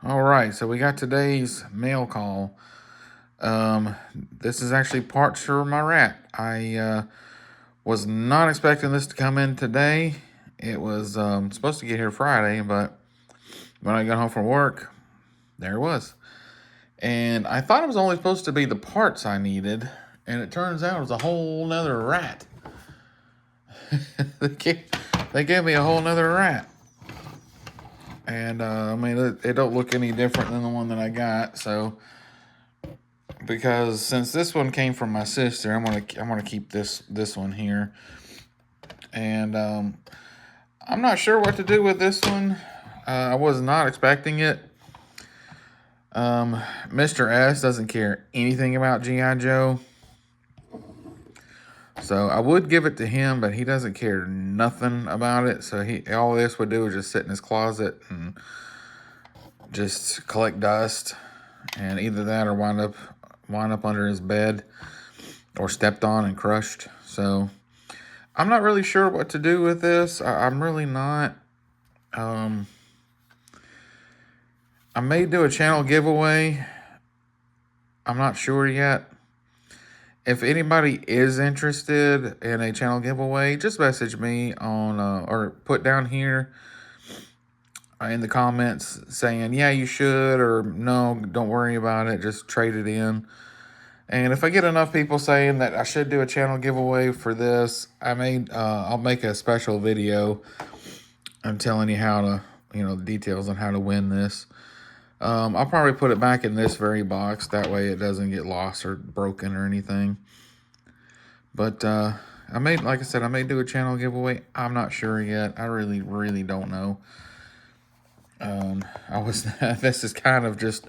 All right, so we got today's mail call. This is actually parts for my rat. I was not expecting this to come in today. It was supposed to get here Friday, but when I got home from work, there it was. And I thought it was only supposed to be the parts I needed, and it turns out it was a whole nother rat. they gave me a whole nother rat. And I mean, it don't look any different than the one that I got. So, because since this one came from my sister, I'm gonna keep this one here. And I'm not sure what to do with this one. I was not expecting it. Mr. S doesn't care anything about G.I. Joe. So I would give it to him, but he doesn't care nothing about it. So all this would do is just sit in his closet and just collect dust, and either that or wind up under his bed or stepped on and crushed. So I'm not really sure what to do with this. I'm really not. I may do a channel giveaway. I'm not sure yet. If anybody is interested in a channel giveaway, just message me on or put down here in the comments saying, yeah, you should, or no, don't worry about it, just trade it in. And if I get enough people saying that I should do a channel giveaway for this, I'll make a special video. I'm telling you how to, the details on how to win this. I'll probably put it back in this very box. That way it doesn't get lost or broken or anything. But like I said, I may do a channel giveaway. I'm not sure yet. I really, really don't know. This is kind of just,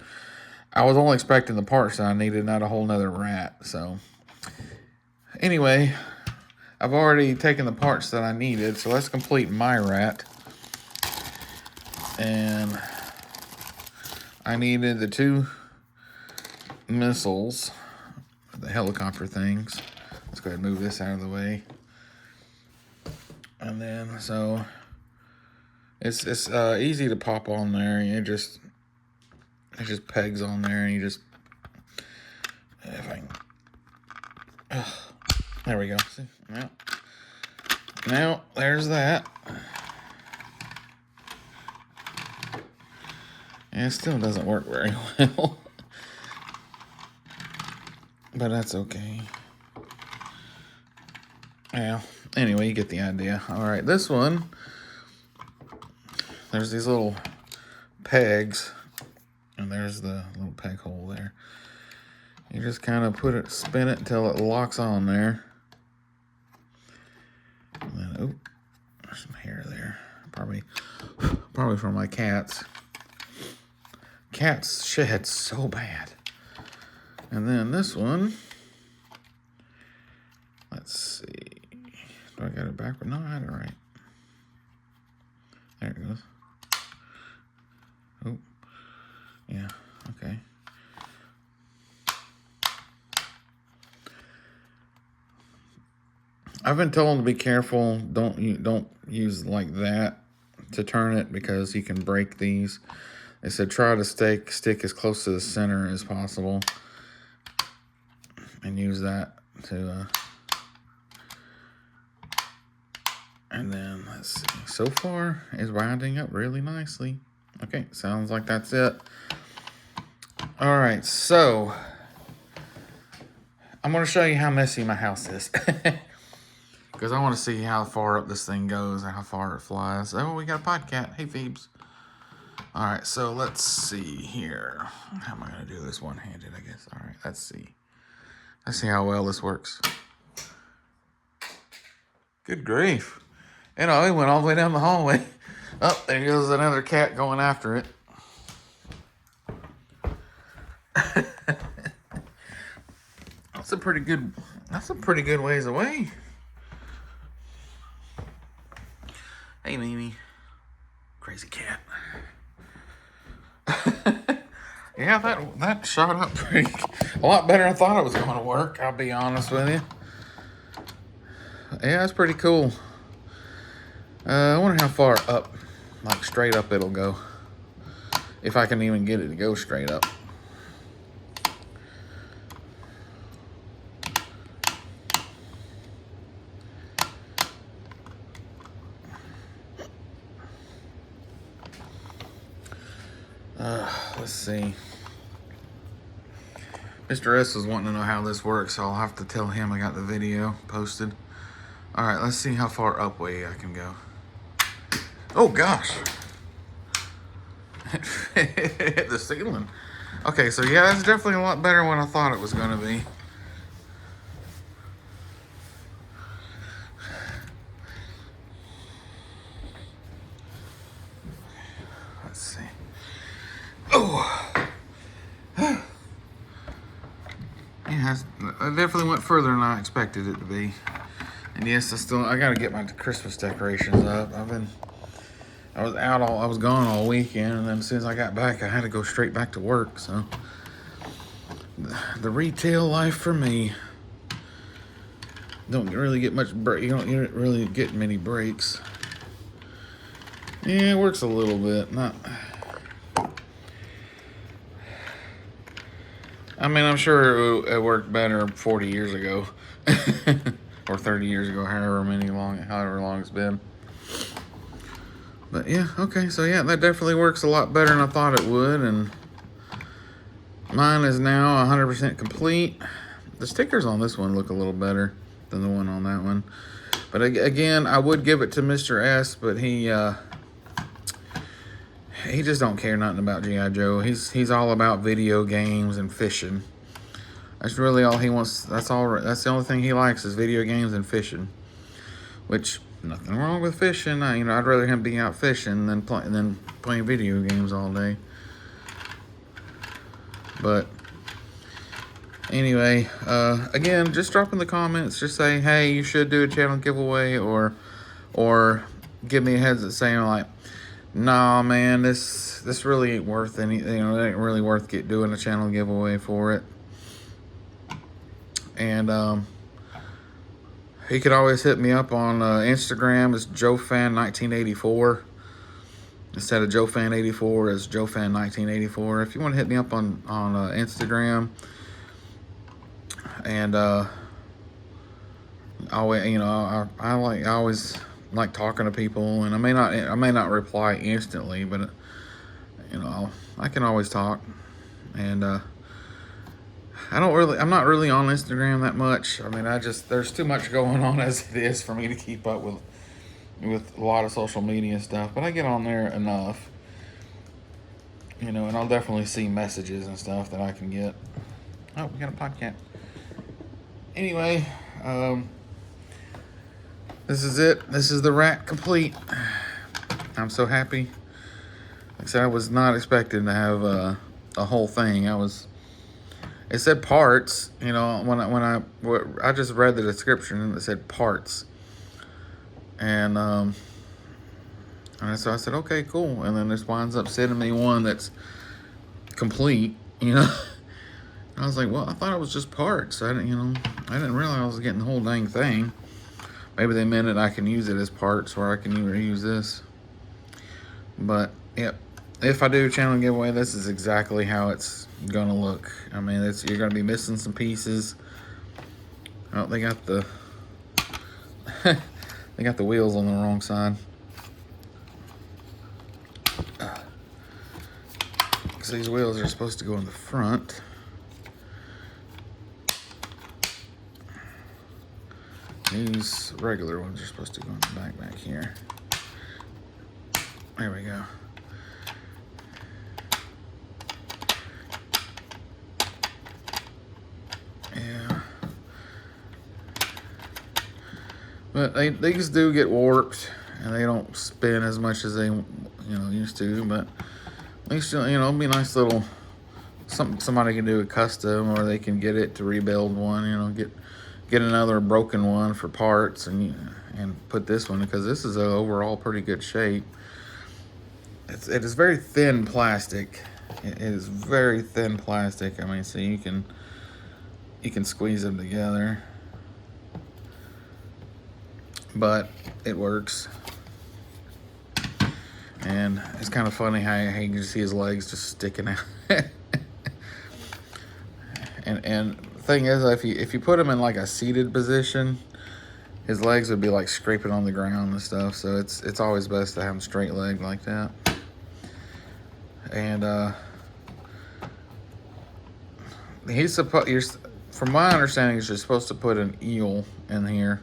I was only expecting the parts that I needed, not a whole nother rat. So anyway, I've already taken the parts that I needed. So let's complete my rat. And I needed the 2 missiles, the helicopter things. Let's go ahead and move this out of the way. And then, so it's easy to pop on there. It just pegs on there, and you just, if I can, there we go. See, now there's that. And it still doesn't work very well. But that's okay. Yeah, anyway, you get the idea. All right, this one, there's these little pegs, and there's the little peg hole there. You just kind of spin it until it locks on there. And then, there's some hair there. Probably from my cats. Cats shed so bad. And then this one, let's see. Do I got it backward? No, I had it right. There it goes. Oh, yeah, okay. I've been told to be careful. Don't use like that to turn it, because you can break these. They said try to stick as close to the center as possible, and use that to. And then let's see. So far, it's winding up really nicely. Okay, sounds like that's it. All right, so I'm going to show you how messy my house is. Because I want to see how far up this thing goes and how far it flies. Oh, we got a podcat. Hey, Phoebes. All right, so let's see here. How am I going to do this one-handed, I guess? All right, let's see. Let's see how well this works. Good grief. It went all the way down the hallway. Oh, there goes another cat going after it. That's a pretty good ways away. Hey, Mimi. Crazy cat. Yeah, that shot up a lot better than I thought it was going to work, I'll be honest with you. Yeah, it's pretty cool. I wonder how far up, like straight up, it'll go. if I can even get it to go straight up. Let's see. Mr. S was wanting to know how this works, so I'll have to tell him I got the video posted. All right, let's see how far up way I can go. Oh gosh. It hit the ceiling. Okay, so yeah, that's definitely a lot better than I thought it was gonna be. Let's see. Oh. Yeah, it definitely went further than I expected it to be. And yes, I gotta get my Christmas decorations up. I was gone all weekend, and then as soon as I got back, I had to go straight back to work. So the retail life for me, don't really get much break. You don't really get many breaks. Yeah, it works a little bit. Not. I mean, I'm sure it worked better 40 years ago, or 30 years ago, however long it's been. But yeah, okay, so yeah, that definitely works a lot better than I thought it would, and mine is now 100% complete. The stickers on this one look a little better than the one on that one. But again, I would give it to Mr. S, but he just don't care nothing about G.I. Joe. He's all about video games and fishing. That's really all he wants. That's the only thing he likes is video games and fishing. Which, nothing wrong with fishing. I'd rather him be out fishing than playing video games all day. But anyway, again, just drop in the comments. Just say, hey, you should do a channel giveaway, or give me a heads up saying like, nah, man, this really ain't worth anything. It ain't really worth doing a channel giveaway for it. And he could always hit me up on Instagram. It's JoeFan1984. Instead of JoeFan84, it's JoeFan1984. If you want to hit me up on Instagram, and I always like talking to people, and I may not reply instantly, but I can always talk. And I'm not really on Instagram that much. I mean, there's too much going on as it is for me to keep up with a lot of social media stuff, but I get on there enough, and I'll definitely see messages and stuff that I can get. Oh, we got a podcast. Anyway, this is it. This is the rat complete. I'm so happy. Like I said, I was not expecting to have a whole thing. It said parts, when I just read the description and it said parts. And so I said, okay, cool. And then this winds up sending me one that's complete, I was like, well, I thought it was just parts. I didn't realize I was getting the whole dang thing. Maybe they meant I can use it as parts, or I can use this. But, yep. If I do a channel giveaway, this is exactly how it's gonna look. I mean, you're gonna be missing some pieces. Oh, they got the they got the wheels on the wrong side. Because these wheels are supposed to go in the front. These regular ones are supposed to go in the back here. There we go. Yeah. But these do get warped, and they don't spin as much as they used to, but at least it'll be a nice little somebody can do a custom, or they can get it to rebuild one, get another broken one for parts, and put this one, because this is a overall pretty good shape. It is very thin plastic. It is very thin plastic. I mean, so you can squeeze them together, but it works. And it's kind of funny how you can see his legs just sticking out. and the thing is, if you put him in like a seated position, his legs would be like scraping on the ground and stuff. So it's always best to have him straight legged like that. And he's supposed, from my understanding, you're supposed to put an eel in here.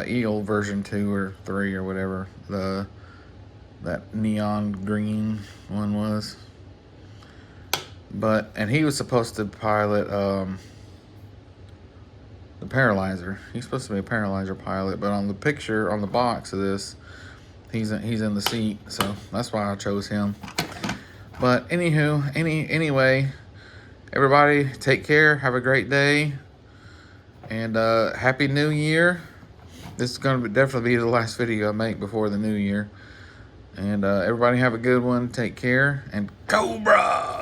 Eel version 2 or 3 or whatever that neon green one was. And he was supposed to pilot the Paralyzer. He's supposed to be a Paralyzer pilot, but on the picture on the box of this, he's in the seat, so that's why I chose him. But anyway, everybody take care, have a great day, and Happy New Year. This is going to definitely be the last video I make before the new year. And everybody have a good one, take care, and Cobra!